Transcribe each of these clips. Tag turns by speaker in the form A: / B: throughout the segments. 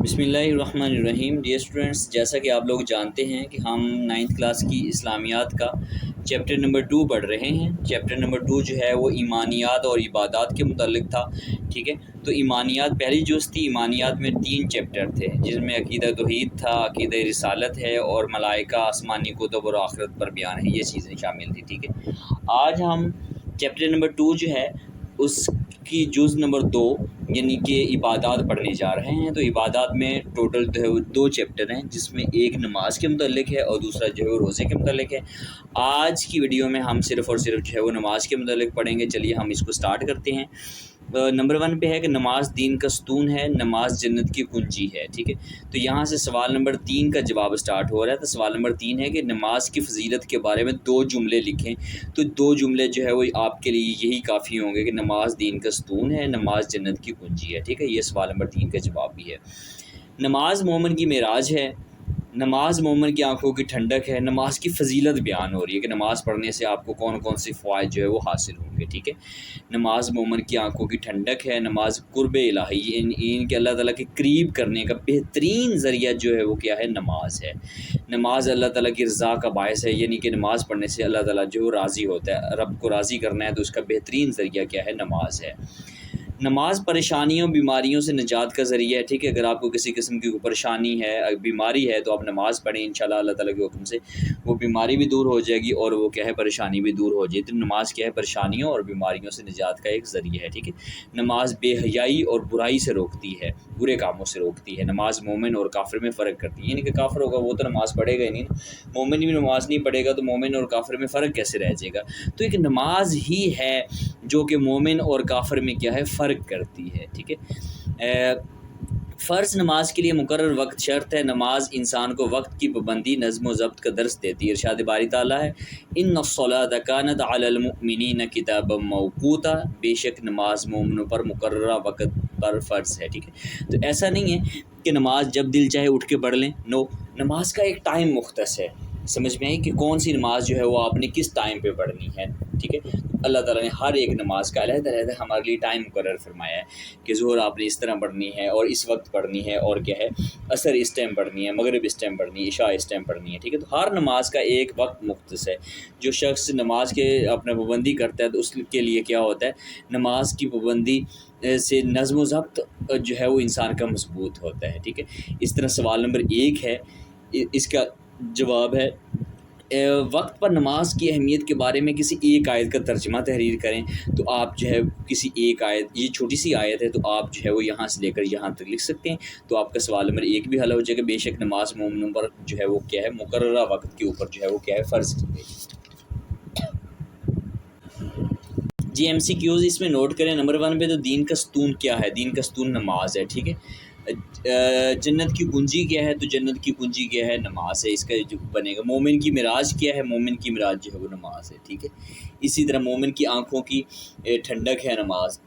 A: بسم اللہ الرحمن الرحیم۔ ڈیئر اسٹوڈنٹس، جیسا کہ آپ لوگ جانتے ہیں کہ ہم 9th کلاس کی اسلامیات کا چیپٹر نمبر 2 پڑھ رہے ہیں۔ چیپٹر نمبر 2 جو ہے وہ ایمانیات اور عبادات کے متعلق تھا، ٹھیک ہے۔ تو ایمانیات پہلی جز تھی۔ ایمانیات میں 3 چیپٹر تھے، جس میں عقیدہ توحید تھا، عقیدہ رسالت ہے، اور ملائکہ، آسمانی کتب اور آخرت پر بیان ہے، یہ چیزیں شامل تھیں، ٹھیک ہے۔ آج ہم چیپٹر نمبر 2 جو ہے اس کی جز نمبر 2 یعنی کہ عبادات پڑھنے جا رہے ہیں۔ تو عبادات میں ٹوٹل جو ہے وہ 2 چیپٹر ہیں، جس میں ایک نماز کے متعلق ہے اور دوسرا جو ہے وہ روزے کے متعلق ہے۔ آج کی ویڈیو میں ہم صرف اور صرف جو ہے وہ نماز کے متعلق پڑھیں گے۔ چلیے ہم اس کو سٹارٹ کرتے ہیں۔ نمبر 1 پہ ہے کہ نماز دین کا ستون ہے، نماز جنت کی کنجی ہے، ٹھیک ہے۔ تو یہاں سے سوال نمبر 3 کا جواب سٹارٹ ہو رہا ہے۔ تو سوال نمبر 3 ہے کہ نماز کی فضیلت کے بارے میں 2 جملے لکھیں۔ تو 2 جملے جو ہے وہ آپ کے لیے یہی کافی ہوں گے کہ نماز دین کا ستون ہے، نماز جنت کی کنجی ہے، ٹھیک ہے۔ یہ سوال نمبر 3 کا جواب بھی ہے۔ نماز مومن کی معراج ہے، نماز مومن کی آنکھوں کی ٹھنڈک ہے۔ نماز کی فضیلت بیان ہو رہی ہے کہ نماز پڑھنے سے آپ کو کون کون سے فوائد جو ہے وہ حاصل ہوں گے، ٹھیک ہے۔ نماز مومن کی آنکھوں کی ٹھنڈک ہے، نماز قرب الہی ان کے اللہ تعالیٰ کے قریب کرنے کا بہترین ذریعہ جو ہے وہ کیا ہے، نماز ہے۔ نماز اللہ تعالیٰ کی رضا کا باعث ہے، یعنی کہ نماز پڑھنے سے اللہ تعالیٰ جو راضی ہوتا ہے، رب کو راضی کرنا ہے تو اس کا بہترین ذریعہ کیا ہے، نماز ہے۔ نماز پریشانیوں بیماریوں سے نجات کا ذریعہ ہے، ٹھیک ہے۔ اگر آپ کو کسی قسم کی پریشانی ہے، بیماری ہے، تو آپ نماز پڑھیں، انشاءاللہ اللہ تعالیٰ کے حکم سے وہ بیماری بھی دور ہو جائے گی اور وہ کیا ہے، پریشانی بھی دور ہو جائے گی۔ تو نماز کیا ہے، پریشانیوں اور بیماریوں سے نجات کا ایک ذریعہ ہے، ٹھیک ہے۔ نماز بے حیائی اور برائی سے روکتی ہے، برے کاموں سے روکتی ہے۔ نماز مومن اور کافر میں فرق کرتی ہے، یعنی کہ کافر ہوگا وہ تو نماز پڑھے گا ہی نہیں، مومن بھی نماز نہیں پڑھے گا تو مومن اور کافر میں فرق کیسے رہ جائے گا۔ تو ایک نماز ہی ہے جو کہ مومن اور کافر میں کیا ہے، فرق کرتی ہے، ٹھیک ہے۔ فرض نماز کے لیے مقرر وقت شرط ہے۔ نماز انسان کو وقت کی پابندی، نظم و ضبط کا درس دیتی ہے۔ ارشاد باری تعالیٰ ہے، ان الصلاۃ کانت علی المؤمنین کتابا موقوتا، بے شک نماز مومنوں پر مقررہ وقت پر فرض ہے، ٹھیک ہے۔ تو ایسا نہیں ہے کہ نماز جب دل چاہے اٹھ کے پڑھ لیں، نو، نماز کا ایک ٹائم مختص ہے۔ سمجھ میں آئی کہ کون سی نماز جو ہے وہ آپ نے کس ٹائم پہ پڑھنی ہے، ٹھیک ہے۔ اللہ تعالیٰ نے ہر ایک نماز کا علیحدہ علیحدہ ہمارے لیے ٹائم مقرر فرمایا ہے کہ ظہر آپ نے اس طرح پڑھنی ہے اور اس وقت پڑھنی ہے، اور کیا ہے، عصر اس ٹائم پڑھنی ہے، مغرب اس ٹائم پڑھنی ہے، عشاء اس ٹائم پڑھنی ہے، ٹھیک ہے۔ تو ہر نماز کا ایک وقت مختص ہے۔ جو شخص نماز کے اپنا پابندی کرتا ہے تو اس کے لیے کیا ہوتا ہے، نماز کی پابندی سے نظم و ضبط جو ہے وہ انسان کا مضبوط ہوتا ہے، ٹھیک ہے۔ اس طرح سوال نمبر 1 ہے، اس کا جواب ہے وقت پر نماز کی اہمیت کے بارے میں کسی ایک آیت کا ترجمہ تحریر کریں۔ تو آپ جو ہے کسی ایک آیت، یہ چھوٹی سی آیت ہے، تو آپ جو ہے وہ یہاں سے لے کر یہاں تک لکھ سکتے ہیں۔ تو آپ کا سوال نمبر 1 بھی حل ہو جائے گا۔ بے شک نماز مومنوں پر جو ہے وہ کیا ہے، مقررہ وقت کے اوپر جو ہے وہ کیا ہے، فرض کی گئی۔ جی ایم سی کیوز اس میں نوٹ کریں۔ نمبر 1 پہ تو دین کا ستون کیا ہے، دین کا ستون نماز ہے، ٹھیک ہے۔ جنت کی کنجی کیا ہے، تو جنت کی کنجی کیا ہے، نماز ہے، اس کا جو بنے گا۔ مومن کی معراج کیا ہے، مومن کی معراج جو ہے وہ نماز ہے، ٹھیک ہے۔ اسی طرح مومن کی آنکھوں کی ٹھنڈک ہے نماز۔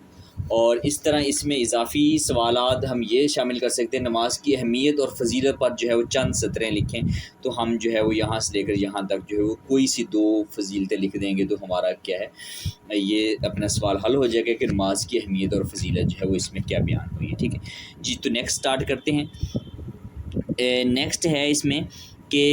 A: اور اس طرح اس میں اضافی سوالات ہم یہ شامل کر سکتے ہیں، نماز کی اہمیت اور فضیلت پر جو ہے وہ چند سطریں لکھیں۔ تو ہم جو ہے وہ یہاں سے لے کر یہاں تک جو ہے وہ کوئی سی 2 فضیلتیں لکھ دیں گے تو ہمارا کیا ہے، یہ اپنا سوال حل ہو جائے گا کہ نماز کی اہمیت اور فضیلت جو ہے وہ اس میں کیا بیان ہوئی ہے، ٹھیک ہے جی۔ تو نیکسٹ سٹارٹ کرتے ہیں۔ نیکسٹ ہے اس میں کہ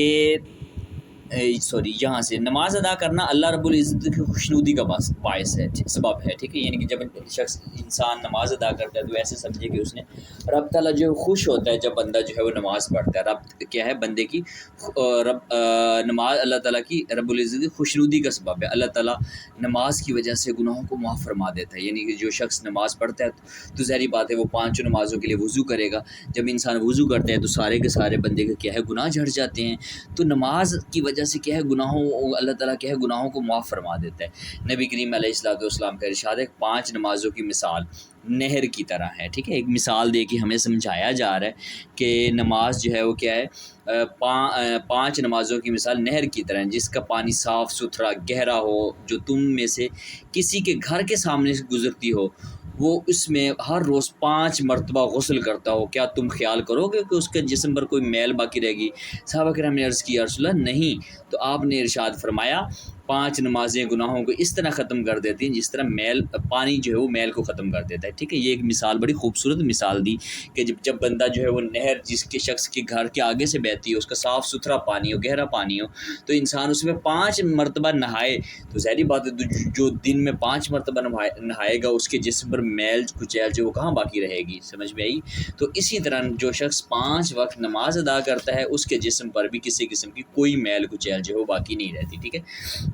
A: یہاں سے نماز ادا کرنا اللہ رب العزت کی خوشنودی کا باعث ہے، سبب ہے، ٹھیک ہے۔ یعنی کہ جب شخص انسان نماز ادا کرتا ہے تو ایسے سمجھے کہ اس نے رب تعالیٰ جو خوش ہوتا ہے جب بندہ جو ہے وہ نماز پڑھتا ہے۔ رب کیا ہے، بندے کی نماز اللہ تعالیٰ کی رب العزت کی خوشنودی کا سبب ہے۔ اللہ تعالیٰ نماز کی وجہ سے گناہوں کو معاف فرما دیتا ہے۔ یعنی کہ جو شخص نماز پڑھتا ہے تو ظاہری بات ہے وہ 5 نمازوں کے لیے وضو کرے گا۔ جب انسان وضو کرتا ہے تو سارے کے سارے بندے کا کیا ہے، گناہ جھڑ جاتے ہیں۔ تو نماز کی وجہ سے کیا ہے، گناہوں اللہ تعالیٰ کیا ہے، گناہوں کو معاف فرما دیتا ہے۔ نبی کریم علیہ الصلوۃ والسلام کا ارشاد ہے، 5 نمازوں کی مثال نہر کی طرح ہے، ٹھیک ہے۔ ایک مثال دے کے ہمیں سمجھایا جا رہا ہے کہ نماز جو ہے وہ کیا ہے، 5 نمازوں کی مثال نہر کی طرح ہے، جس کا پانی صاف ستھرا گہرا ہو، جو تم میں سے کسی کے گھر کے سامنے سے گزرتی ہو، وہ اس میں ہر روز 5 مرتبہ غسل کرتا ہو، کیا تم خیال کرو گے کہ اس کے جسم پر کوئی میل باقی رہے گی؟ صحابہ کرام نے عرض کی، یا رسول اللہ نہیں۔ تو آپ نے ارشاد فرمایا 5 نمازیں گناہوں کو اس طرح ختم کر دیتی ہیں جس طرح پانی جو ہے وہ میل کو ختم کر دیتا ہے، ٹھیک ہے۔ یہ ایک مثال، بڑی خوبصورت مثال دی کہ جب بندہ جو ہے وہ نہر جس کے شخص کے گھر کے آگے سے بہتی ہے، اس کا صاف ستھرا پانی ہو، گہرا پانی ہو، تو انسان اس میں 5 مرتبہ نہائے تو ظاہری بات ہے جو دن میں 5 مرتبہ نہائے گا اس کے جسم پر میل کچیل جو وہ کہاں باقی رہے گی، سمجھ میں آئی؟ تو اسی طرح جو شخص 5 وقت نماز ادا کرتا ہے اس کے جسم پر بھی کسی قسم کی کوئی میل کچیل جو ہے وہ باقی نہیں رہتی، ٹھیک ہے۔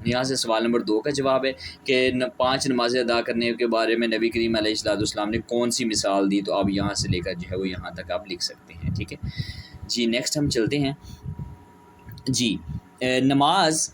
A: یہاں سے سوال نمبر 2 کا جواب ہے کہ 5 نمازیں ادا کرنے کے بارے میں نبی کریم علیہ السلام نے کون سی مثال دی، تو آپ یہاں سے لے کر جو ہے وہ یہاں تک آپ لکھ سکتے ہیں، ٹھیک ہے جی۔ نیکسٹ ہم چلتے ہیں جی۔ نماز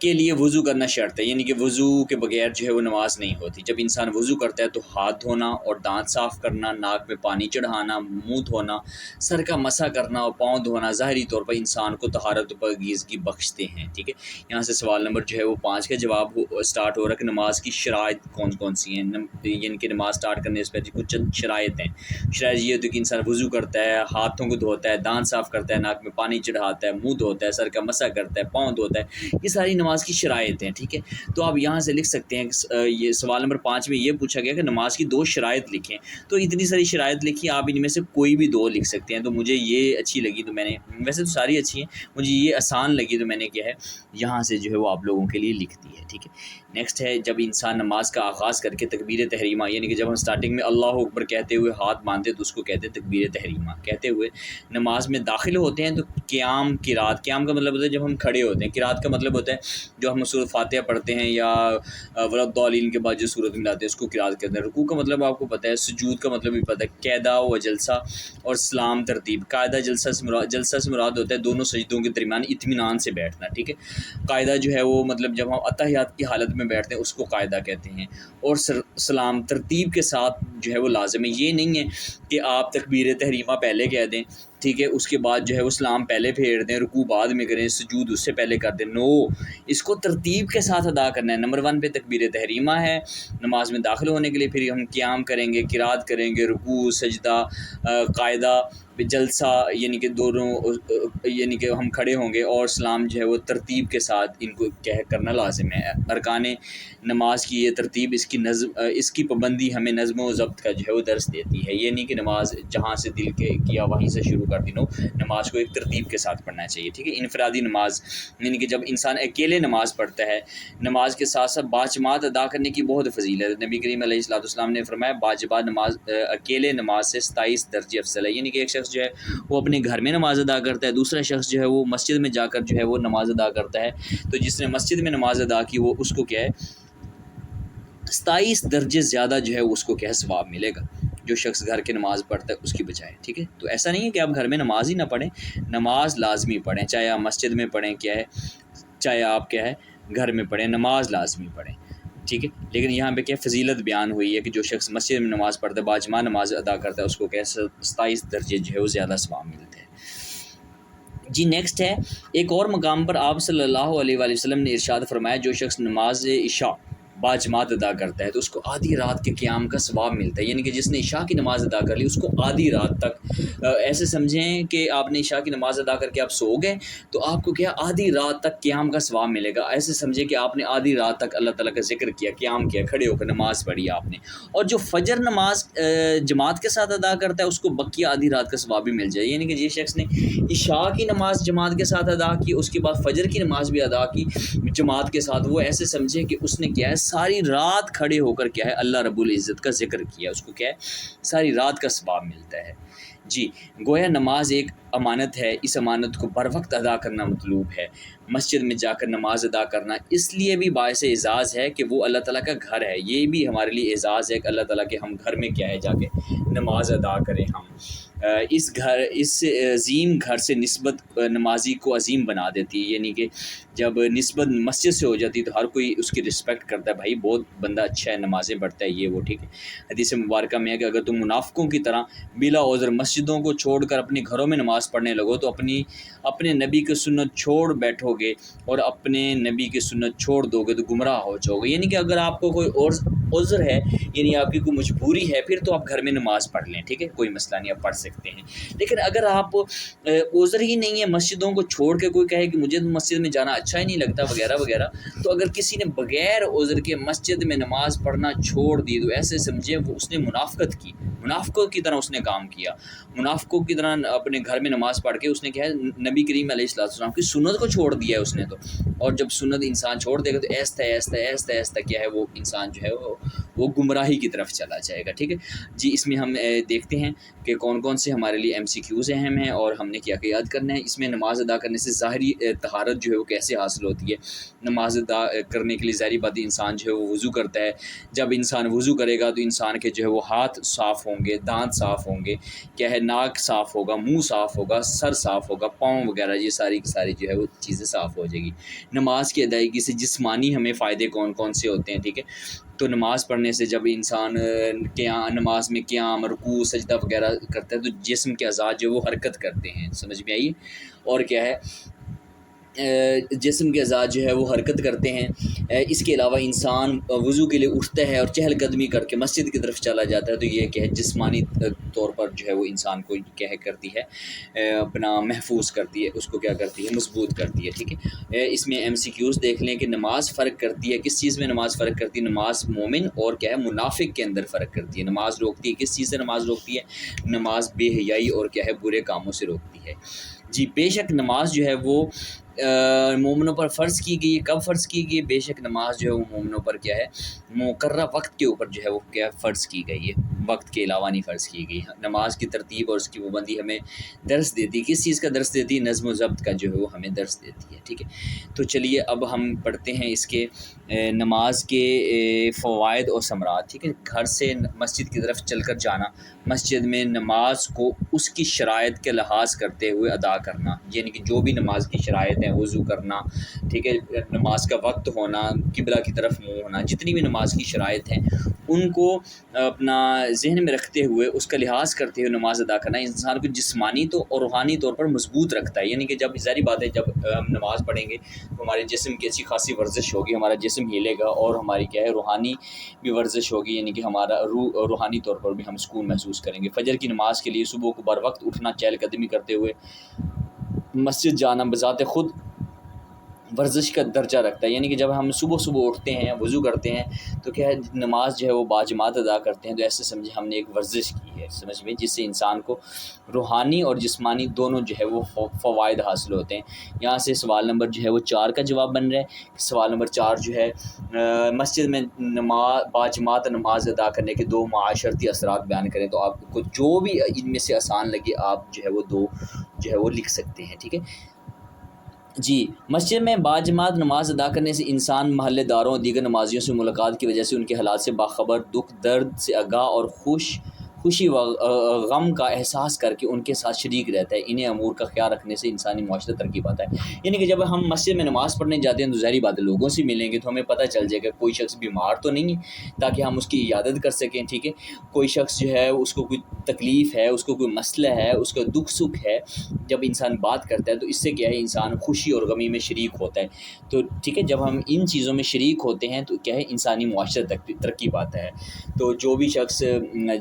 A: کے لیے وضو کرنا شرط ہے، یعنی کہ وضو کے بغیر جو ہے وہ نماز نہیں ہوتی۔ جب انسان وضو کرتا ہے تو ہاتھ دھونا اور دانت صاف کرنا، ناک میں پانی چڑھانا، منہ دھونا، سر کا مسح کرنا اور پاؤں دھونا ظاہری طور پر انسان کو طہارت و پاکیزگی بخشتے ہیں، ٹھیک ہے۔ یہاں سے سوال نمبر جو ہے وہ 5 کا جواب سٹارٹ ہو رہا ہے کہ نماز کی شرائط کون کون سی ہیں، یعنی کہ نماز سٹارٹ کرنے سے پہلے کچھ چند شرائط ہیں۔ شرائط یہ ہوتی ہے کہ انسان وضو کرتا ہے، ہاتھوں کو دھوتا ہے، دانت صاف کرتا ہے، ناک میں پانی چڑھاتا ہے، منہ دھوتا ہے، سر کا مسح کرتا ہے، پاؤں دھوتا ہے، یہ ساری نماز کی شرائط ہیں، ٹھیک ہے۔ تو آپ یہاں سے لکھ سکتے ہیں کہ یہ سوال نمبر 5 میں یہ پوچھا گیا کہ نماز کی 2 شرائط لکھیں، تو اتنی ساری شرائط لکھی، آپ ان میں سے کوئی بھی 2 لکھ سکتے ہیں۔ تو مجھے یہ اچھی لگی تو میں نے، ویسے تو ساری اچھی ہیں، مجھے یہ آسان لگی تو میں نے کیا ہے یہاں سے جو ہے وہ آپ لوگوں کے لیے لکھ دی ہے، ٹھیک ہے۔ نیکسٹ ہے جب انسان نماز کا آغاز کر کے تکبیر تحریمہ، یعنی کہ جب ہم سٹارٹنگ میں اللہ اکبر کہتے ہوئے ہاتھ باندھتے تو اس کو کہتے ہیں تکبیر تحریمہ، کہتے ہوئے نماز میں داخل ہوتے ہیں تو قیام قرات، قیام کا مطلب ہوتا ہے جب ہم کھڑے ہوتے ہیں، قرات کا مطلب ہوتا ہے جو ہم سورۃ فاتحہ پڑھتے ہیں یا ولادالین کے بعد جو سورت ملاتے ہیں اس کو قرات کہتے ہیں۔ رکوع کا مطلب آپ کو پتہ ہے، سجود کا مطلب بھی پتہ ہے، قاعدہ و جلسہ اور سلام ترتیب۔ قاعدہ جلسہ سے مراد ہوتا ہے دونوں سجدوں کے درمیان اطمینان سے بیٹھنا، ٹھیک ہے۔ قاعدہ جو ہے وہ مطلب جب ہم اتحیات کی حالت میں بیٹھتے ہیں اس کو قاعدہ کہتے ہیں، اور سلام ترتیب کے ساتھ جو ہے وہ لازم ہے۔ یہ نہیں ہے کہ آپ تکبیر تحریمہ پہلے کہہ دیں، ٹھیک ہے، اس کے بعد جو ہے وہ سلام پہلے پھیر دیں، رکوع بعد میں کریں، سجود اس سے پہلے کر دیں، نو، اس کو ترتیب کے ساتھ ادا کرنا ہے۔ نمبر 1 پہ تکبیر تحریمہ ہے نماز میں داخل ہونے کے لیے، پھر ہم قیام کریں گے، قرات کریں گے، رکوع، سجدہ، قاعدہ، جلسہ، یعنی کہ دونوں، یعنی کہ ہم کھڑے ہوں گے، اور سلام جو ہے وہ ترتیب کے ساتھ ان کو کرنا لازم ہے۔ ارکان نماز کی یہ ترتیب، اس کی پابندی ہمیں نظم و ضبط کا جو ہے وہ درس دیتی ہے۔ یہ نہیں کہ نماز جہاں سے دل کے کیا وہیں سے شروع کر دی، نو، نماز کو ایک ترتیب کے ساتھ پڑھنا چاہیے، ٹھیک ہے۔ انفرادی نماز، یعنی کہ جب انسان اکیلے نماز پڑھتا ہے، نماز کے ساتھ ساتھ باجماعت ادا کرنے کی بہت فضیلت ہے۔ نبی کریم علیہ السلام نے فرمایا باجماعت نماز اکیلے نماز سے 27 درجے افضل ہے، یعنی کہ ایک شخص جو ہے وہ اپنے گھر میں نماز ادا کرتا ہے، دوسرا شخص جو ہے وہ مسجد میں جا کر جو ہے وہ نماز ادا کرتا ہے، تو جس نے مسجد میں نماز ادا کی وہ اس کو کیا ہے 27 درجے زیادہ جو ہے اس کو کیا ہے ثواب ملے گا، جو شخص گھر کے نماز پڑھتا ہے اس کی بجائے، ٹھیک ہے۔ تو ایسا نہیں ہے کہ آپ گھر میں نماز ہی نہ پڑھیں، نماز لازمی پڑھیں، چاہے آپ مسجد میں پڑھیں، کیا ہے، چاہے آپ کیا ہے گھر میں پڑھیں، نماز لازمی پڑھیں، ٹھیک ہے۔ لیکن یہاں پہ کیا فضیلت بیان ہوئی ہے کہ جو شخص مسجد میں نماز پڑھتا ہے، باجماعت نماز ادا کرتا ہے، اس کو کیا 27 درجے جو ہے وہ زیادہ ثواب ملتے ہیں۔ جی نیکسٹ ہے ایک اور مقام پر آپ صلی اللہ علیہ وآلہ وسلم نے ارشاد فرمایا جو شخص نماز عشاء باجماعت ادا کرتا ہے تو اس کو آدھی رات کے قیام کا ثواب ملتا ہے، یعنی کہ جس نے عشاء کی نماز ادا کر لی اس کو آدھی رات تک، ایسے سمجھیں کہ آپ نے عشاء کی نماز ادا کر کے آپ سو گئے تو آپ کو کیا آدھی رات تک قیام کا ثواب ملے گا، ایسے سمجھیں کہ آپ نے آدھی رات تک اللہ تعالیٰ کا ذکر کیا، قیام کیا، کھڑے ہو کر نماز پڑھی آپ نے، اور جو فجر نماز جماعت کے ساتھ ادا کرتا ہے اس کو بقیہ آدھی رات کا ثواب بھی مل جائے، یعنی کہ جس شخص نے عشاء کی نماز جماعت کے ساتھ ادا کی، اس کے بعد فجر کی نماز بھی ادا کی جماعت کے ساتھ، وہ ایسے سمجھے کہ اس نے کیا ہے ساری رات کھڑے ہو کر کیا ہے اللہ رب العزت کا ذکر کیا، اس کو کیا ہے ساری رات کا ثواب ملتا ہے۔ جی گویا نماز ایک امانت ہے، اس امانت کو بر وقت ادا کرنا مطلوب ہے۔ مسجد میں جا کر نماز ادا کرنا اس لیے بھی باعث اعزاز ہے کہ وہ اللہ تعالیٰ کا گھر ہے، یہ بھی ہمارے لیے اعزاز ہے کہ اللہ تعالیٰ کے ہم گھر میں کیا ہے جا کے نماز ادا کریں۔ ہم اس عظیم گھر سے نسبت نمازی کو عظیم بنا دیتی ہے، یعنی کہ جب نسبت مسجد سے ہو جاتی تو ہر کوئی اس کی رسپیکٹ کرتا ہے، بھائی بہت بندہ اچھا ہے، نمازیں پڑھتا ہے، یہ وہ، ٹھیک ہے۔ حدیث مبارکہ میں ہے کہ اگر تم منافقوں کی طرح بلا عذر مسجدوں کو چھوڑ کر اپنے گھروں میں نماز پڑھنے لگو تو اپنے نبی کی سنت چھوڑ بیٹھو گے اور اپنے نبی کی سنت چھوڑ دو گے تو گمراہ ہو جاؤ گے، یعنی کہ اگر آپ کو کوئی اور عذر ہے یعنی آپ کی کوئی مجبوری ہے پھر تو آپ گھر میں نماز پڑھ لیں، ٹھیک ہے، کوئی مسئلہ نہیں، آپ پڑھ سکتے ہیں۔ لیکن اگر آپ عذر ہی نہیں ہے، مسجدوں کو چھوڑ کے کوئی کہے کہ مجھے مسجد میں جانا اچھا ہی نہیں لگتا وغیرہ وغیرہ، تو اگر کسی نے بغیر عذر کے مسجد میں نماز پڑھنا چھوڑ دی تو ایسے سمجھے وہ اس نے منافقت کی، منافقوں کی طرح اس نے کام کیا، منافقوں کی طرح اپنے گھر میں نماز پڑھ کے اس نے کیا ہے نبی کریم علیہ السلام کی سنت کو چھوڑ دیا ہے اس نے تو، اور جب سنت انسان چھوڑ دے گا تو ایستا ایستا کیا ہے وہ انسان جو ہے وہ گمراہی کی طرف چلا جائے گا، ٹھیک ہے جی۔ اس میں ہم دیکھتے ہیں کہ کون کون سے ہمارے لیے MCQs اہم ہیں اور ہم نے کیا کیا یاد کرنا ہے۔ اس میں نماز ادا کرنے سے ظاہری طہارت جو ہے وہ کیسے حاصل ہوتی ہے۔ نماز ادا کرنے کے لیے ظاہری بات انسان جو ہے وہ وضو کرتا ہے، جب انسان وضو کرے گا تو انسان کے جو ہے وہ ہاتھ صاف ہوں گے، دانت صاف ہوں گے، کیا ہے ناک صاف ہوگا، منہ صاف ہوگا، سر صاف ہوگا، پاؤں وغیرہ یہ ساری کی ساری جو ہے وہ چیزیں صاف ہو جائے گی۔ نماز کی ادائیگی سے جسمانی ہمیں فائدے کون کون سے ہوتے ہیں، ٹھیک ہے، تو نماز پڑھنے سے جب انسان نماز میں قیام، رکوع، سجدہ وغیرہ کرتا ہے تو جسم کے اعضاء جو وہ حرکت کرتے ہیں، سمجھ میں آئی، اور کیا ہے جسم کے اعضاء جو ہے وہ حرکت کرتے ہیں۔ اس کے علاوہ انسان وضو کے لیے اٹھتا ہے اور چہل قدمی کر کے مسجد کی طرف چلا جاتا ہے تو یہ کیا ہے جسمانی طور پر جو ہے وہ انسان کو کیا کرتی ہے اپنا محفوظ کرتی ہے، اس کو کیا کرتی ہے مضبوط کرتی ہے، ٹھیک ہے۔ اس میں MCQs دیکھ لیں کہ نماز فرق کرتی ہے کس چیز میں، نماز فرق کرتی ہے نماز مومن اور کیا ہے منافق کے اندر فرق کرتی ہے، نماز روکتی ہے کس چیز سے، نماز روکتی ہے نماز بے حیائی اور کیا ہے برے کاموں سے روکتی ہے جی۔ بے شک نماز جو ہے وہ مومنوں پر فرض کی گئی ہے، کب فرض کی گئی ہے؟ بے شک نماز جو ہے وہ مومنوں پر کیا ہے مقررہ وقت کے اوپر جو ہے وہ کیا فرض کی گئی ہے، وقت کے علاوہ نہیں فرض کی گئی۔ نماز کی ترتیب اور اس کی پابندی ہمیں درس دیتی ہے، کس چیز کا درس دیتی ہے؟ نظم و ضبط کا جو ہے وہ ہمیں درس دیتی ہے، ٹھیک ہے۔ تو چلیے اب ہم پڑھتے ہیں اس کے نماز کے فوائد اور ثمرات، ٹھیک ہے۔ گھر سے مسجد کی طرف چل کر جانا، مسجد میں نماز کو اس کی شرائط کے لحاظ کرتے ہوئے ادا کرنا، یعنی کہ جو بھی نماز کی شرائط ہیں، وضو کرنا، ٹھیک ہے، نماز کا وقت ہونا، قبلہ کی طرف منہ ہونا، جتنی بھی نماز کی شرائط ہیں ان کو اپنا ذہن میں رکھتے ہوئے اس کا لحاظ کرتے ہوئے نماز ادا کرنا انسان کو جسمانی تو اور روحانی طور پر مضبوط رکھتا ہے، یعنی کہ جب ظاہری بات ہے جب ہم نماز پڑھیں گے تو ہمارے جسم کی اچھی خاصی ورزش ہوگی، ہمارا جسم ہلے گا اور ہماری کیا ہے روحانی بھی ورزش ہوگی، یعنی کہ ہمارا روحانی طور پر بھی ہم سکون محسوس کریں گے۔ فجر کی نماز کے لیے صبح کو بر وقت اٹھنا، چہل قدمی کرتے ہوئے مسجد جانا بذات خود ورزش کا درجہ رکھتا ہے، یعنی کہ جب ہم صبح صبح اٹھتے ہیں، وضو کرتے ہیں تو کیا ہے نماز جو ہے وہ باجماعت ادا کرتے ہیں تو ایسے سمجھے ہم نے ایک ورزش کی ہے، سمجھ میں، جس سے انسان کو روحانی اور جسمانی دونوں جو ہے وہ فوائد حاصل ہوتے ہیں۔ یہاں سے سوال نمبر جو ہے وہ 4 کا جواب بن رہا ہے۔ سوال نمبر 4 جو ہے مسجد میں باجماعت نماز ادا کرنے کے 2 معاشرتی اثرات بیان کریں، تو آپ کو جو بھی ان میں سے آسان لگے آپ جو ہے وہ 2 جو ہے وہ لکھ سکتے ہیں، ٹھیک ہے جی۔ مسجد میں باجماعت نماز ادا کرنے سے انسان محلے داروں اور دیگر نمازیوں سے ملاقات کی وجہ سے ان کے حالات سے باخبر، دکھ درد سے آگاہ اور خوشی و غم کا احساس کر کے ان کے ساتھ شریک رہتا ہے۔ انہیں امور کا خیال رکھنے سے انسانی معاشرہ ترقی پاتا ہے، یعنی کہ جب ہم مسجد میں نماز پڑھنے جاتے ہیں تو ظاہری بات ہے لوگوں سے ملیں گے تو ہمیں پتہ چل جائے گا کوئی شخص بیمار تو نہیں ہے تاکہ ہم اس کی عیادت کر سکیں، ٹھیک ہے، کوئی شخص جو ہے اس کو کوئی تکلیف ہے، اس کو کوئی مسئلہ ہے، اس کا دکھ سکھ ہے، جب انسان بات کرتا ہے تو اس سے کیا ہے انسان خوشی اور غمی میں شریک ہوتا ہے، تو ٹھیک ہے جب ہم ان چیزوں میں شریک ہوتے ہیں تو کیا ہے انسانی معاشرہ ترقی پاتا ہے۔ تو جو بھی شخص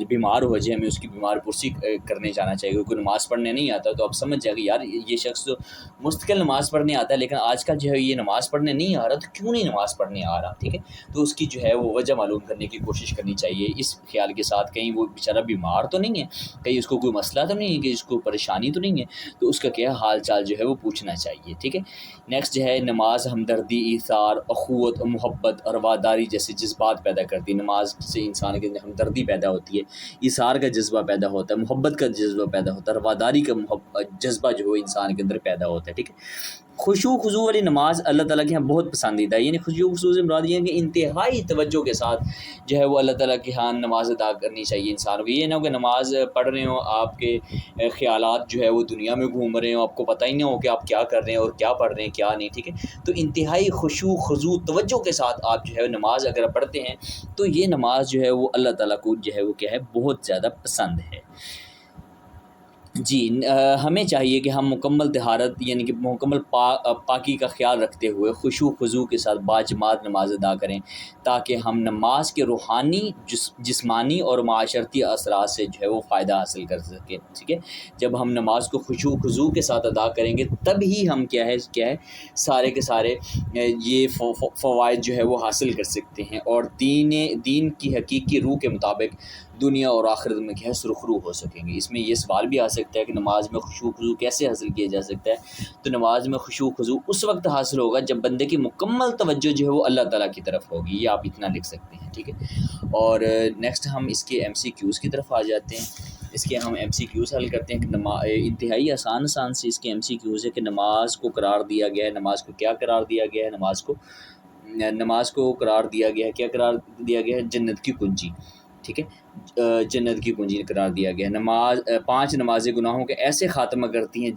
A: بیمار ہو جائے ہمیں اس کی بیمار پرسی کرنے جانا چاہیے، کوئی نماز پڑھنے نہیں آتا تو آپ سمجھ جائے گا یار یہ شخص تو مستقل نماز پڑھنے آتا ہے لیکن آج کل جو ہے یہ نماز پڑھنے نہیں آ رہا، تو کیوں نہیں نماز پڑھنے آ رہا، ٹھیک ہے، تو اس کی جو ہے وہ وجہ معلوم کرنے کی کوشش کرنی چاہیے اس خیال کے ساتھ کہیں وہ بیچارہ بیمار تو نہیں ہے، کہیں اس کو کوئی مسئلہ تو نہیں ہے، کہ اس کو پریشانی تو نہیں ہے، تو اس کا کیا حال چال جو ہے وہ پوچھنا چاہیے، ٹھیک ہے۔ نیکسٹ جو ہے نماز ہمدردی، ایثار، اخوت، محبت اور رواداری جیسے جذبات پیدا کرتی ہے۔ نماز سے انسان کے اندر ہمدردی پیدا ہوتی ہے، ایثار کا جذبہ پیدا ہوتا ہے، محبت کا جذبہ پیدا ہوتا ہے، رواداری کا جذبہ جو ہے انسان کے اندر پیدا ہوتا ہے، ٹھیک ہے۔ خشوع خضوع والی نماز اللہ تعالیٰ کے یہاں بہت پسندیدہ ہے، یعنی خشوع خضوع سے مراد یہ ہے کہ انتہائی توجہ کے ساتھ جو ہے وہ اللہ تعالیٰ کے یہاں نماز ادا کرنی چاہیے انسان کو۔ یہ نہ ہو کہ نماز پڑھ رہے ہوں آپ کے خیالات جو ہے وہ دنیا میں گھوم رہے ہوں، آپ کو پتہ ہی نہ ہو کہ آپ کیا کر رہے ہیں اور کیا پڑھ رہے ہیں کیا نہیں، ٹھیک ہے، تو انتہائی خشوع خضوع توجہ کے ساتھ آپ جو ہے نماز اگر پڑھتے ہیں تو یہ نماز جو ہے وہ اللہ تعالیٰ کو جو ہے وہ کیا ہے بہت زیادہ پسند ہے جی ہمیں چاہیے کہ ہم مکمل طہارت یعنی کہ مکمل پاکی کا خیال رکھتے ہوئے خشوع و خضوع کے ساتھ باجماعت نماز ادا کریں، تاکہ ہم نماز کے روحانی، جسمانی اور معاشرتی اثرات سے جو ہے وہ فائدہ حاصل کر سکیں، ٹھیک ہے۔ جب ہم نماز کو خشوع و خضوع کے ساتھ ادا کریں گے تب ہی ہم کیا ہے سارے کے سارے یہ فوائد جو ہے وہ حاصل کر سکتے ہیں، اور دین کی حقیقی روح کے مطابق دنیا اور آخرت میں کیا ہے سرخرو ہو سکیں گے۔ اس میں یہ سوال بھی آ سکتا ہے کہ نماز میں خشوع و خضوع کیسے حاصل کیا جا سکتا ہے؟ تو نماز میں خشوع و خضوع اس وقت حاصل ہوگا جب بندے کی مکمل توجہ جو ہے وہ اللہ تعالیٰ کی طرف ہوگی، یہ آپ اتنا لکھ سکتے ہیں، ٹھیک ہے۔ اور نیکسٹ ہم اس کے MCQs کی طرف آ جاتے ہیں۔ اس کے ہم MCQs حل کرتے ہیں کہ انتہائی آسان سے اس کے MCQs ہے کہ نماز کو قرار دیا گیا ہے، نماز کو کیا قرار دیا گیا ہے؟ نماز کو قرار دیا گیا ہے، کیا قرار دیا گیا ہے؟ جنت کی کنجی، ٹھیک ہے، جنت کی کنجی قرار دیا گیا ہے۔ 5 نمازیں گناہوں کے ایسے خاتمہ کرتی ہیں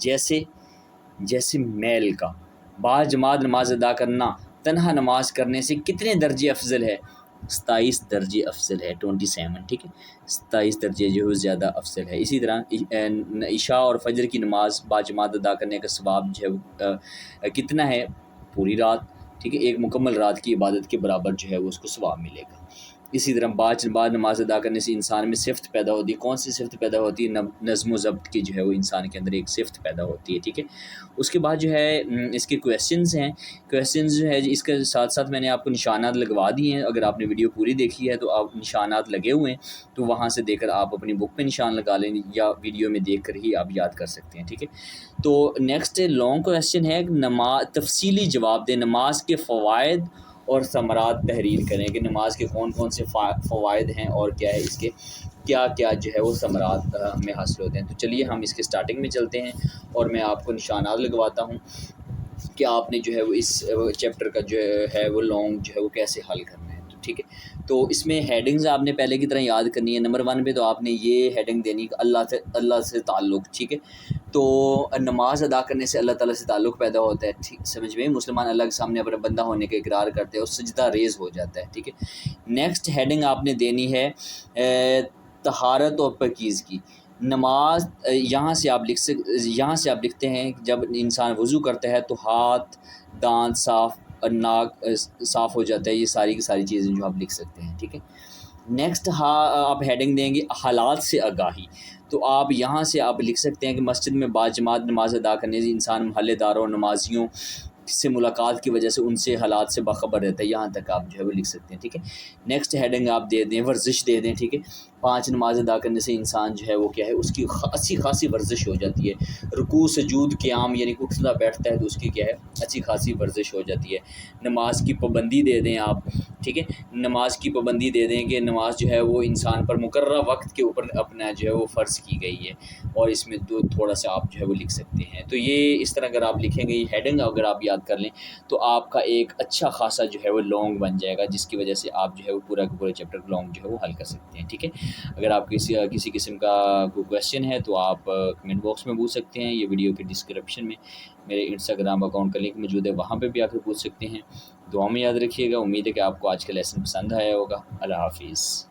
A: جیسے میل کا۔ باجماعت نماز ادا کرنا تنہا نماز کرنے سے کتنے درجے افضل ہے؟ 27 درجے افضل ہے، 27، ٹھیک ہے، 27 درجے جو ہے زیادہ افضل ہے۔ اسی طرح عشاء اور فجر کی نماز باجماعت ادا کرنے کا ثواب جو ہے کتنا ہے؟ پوری رات، ٹھیک ہے، ایک مکمل رات کی عبادت کے برابر جو ہے وہ اس کو ثواب ملے گا۔ اسی طرح بعد نماز ادا کرنے سے انسان میں صفت پیدا ہوتی ہے۔ کون سی صفت پیدا ہوتی ہے؟ نظم و ضبط کی جو ہے وہ انسان کے اندر ایک صفت پیدا ہوتی ہے، ٹھیک ہے۔ اس کے بعد جو ہے اس کے کویسچنز ہیں، کویسچنز جو ہے اس کے ساتھ ساتھ میں نے آپ کو نشانات لگوا دیے ہیں۔ اگر آپ نے ویڈیو پوری دیکھی ہے تو آپ نشانات لگے ہوئے ہیں، تو وہاں سے دیکھ کر آپ اپنی بک پہ نشان لگا لیں یا ویڈیو میں دیکھ کر ہی آپ یاد کر سکتے ہیں، ٹھیک ہے۔ تو نیکسٹ لانگ کویسچن ہے، تفصیلی جواب دیں، نماز کے فوائد اور ثمرات تحریر کریں کہ نماز کے کون کون سے فوائد ہیں اور کیا ہے اس کے کیا جو ہے وہ ثمرات ہمیں حاصل ہوتے ہیں۔ تو چلیے ہم اس کے سٹارٹنگ میں چلتے ہیں اور میں آپ کو نشانات لگواتا ہوں کہ آپ نے جو ہے وہ اس چیپٹر کا جو ہے وہ لانگ جو ہے وہ کیسے حل کرنا ہے، تو ٹھیک ہے۔ تو اس میں ہیڈنگز آپ نے پہلے کی طرح یاد کرنی ہے۔ نمبر 1 پہ تو آپ نے یہ ہیڈنگ دینی کہ اللہ سے تعلق، ٹھیک ہے۔ تو نماز ادا کرنے سے اللہ تعالیٰ سے تعلق پیدا ہوتا ہے، ٹھیک سمجھ میں، مسلمان اللہ کے سامنے اپنا بندہ ہونے کا اقرار کرتے ہیں اور سجدہ ریز ہو جاتا ہے، ٹھیک ہے۔ نیکسٹ ہیڈنگ آپ نے دینی ہے طہارت اور پاکیزگی۔ نماز یہاں سے آپ لکھتے ہیں کہ جب انسان وضو کرتا ہے تو ہاتھ، دانت صاف اور ناک صاف ہو جاتا ہے، یہ ساری کی ساری چیزیں جو آپ لکھ سکتے ہیں، ٹھیک ہے۔ نیکسٹ آپ ہیڈنگ دیں گے حالات سے آگاہی۔ تو آپ یہاں سے آپ لکھ سکتے ہیں کہ مسجد میں باجماعت نماز ادا کرنے سے انسان محلے داروں اور نمازیوں سے ملاقات کی وجہ سے ان سے حالات سے باخبر رہتا ہے، یہاں تک آپ جو ہے وہ لکھ سکتے ہیں، ٹھیک ہے۔ نیکسٹ ہیڈنگ آپ دے دیں ورزش دے دیں، ٹھیک ہے۔ 5 نماز ادا کرنے سے انسان جو ہے وہ کیا ہے اس کی اچھی خاصی ورزش ہو جاتی ہے، رکوع سجود قیام یعنی اٹھتا بیٹھتا ہے تو اس کی کیا ہے اچھی خاصی ورزش ہو جاتی ہے۔ نماز کی پابندی دے دیں آپ، ٹھیک ہے، نماز کی پابندی دے دیں کہ نماز جو ہے وہ انسان پر مقررہ وقت کے اوپر اپنا جو ہے وہ فرض کی گئی ہے، اور اس میں تھوڑا سا آپ جو ہے وہ لکھ سکتے ہیں۔ تو یہ اس طرح اگر آپ لکھیں گے، یہ ہیڈنگ اگر آپ یاد کر لیں تو آپ کا ایک اچھا خاصا جو ہے وہ لانگ بن جائے گا، جس کی وجہ سے آپ جو ہے وہ پورا چیپٹر لانگ جو ہے وہ حل کر سکتے ہیں، ٹھیک ہے۔ اگر آپ کسی قسم کا کوئی کویسچن ہے تو آپ کمنٹ باکس میں پوچھ سکتے ہیں، یہ ویڈیو کے ڈسکرپشن میں میرے انسٹاگرام اکاؤنٹ کا لنک موجود ہے، وہاں پہ بھی آ کر پوچھ سکتے ہیں۔ دعا میں یاد رکھیے گا، امید ہے کہ آپ کو آج کا لیسن پسند آیا ہوگا۔ اللہ حافظ۔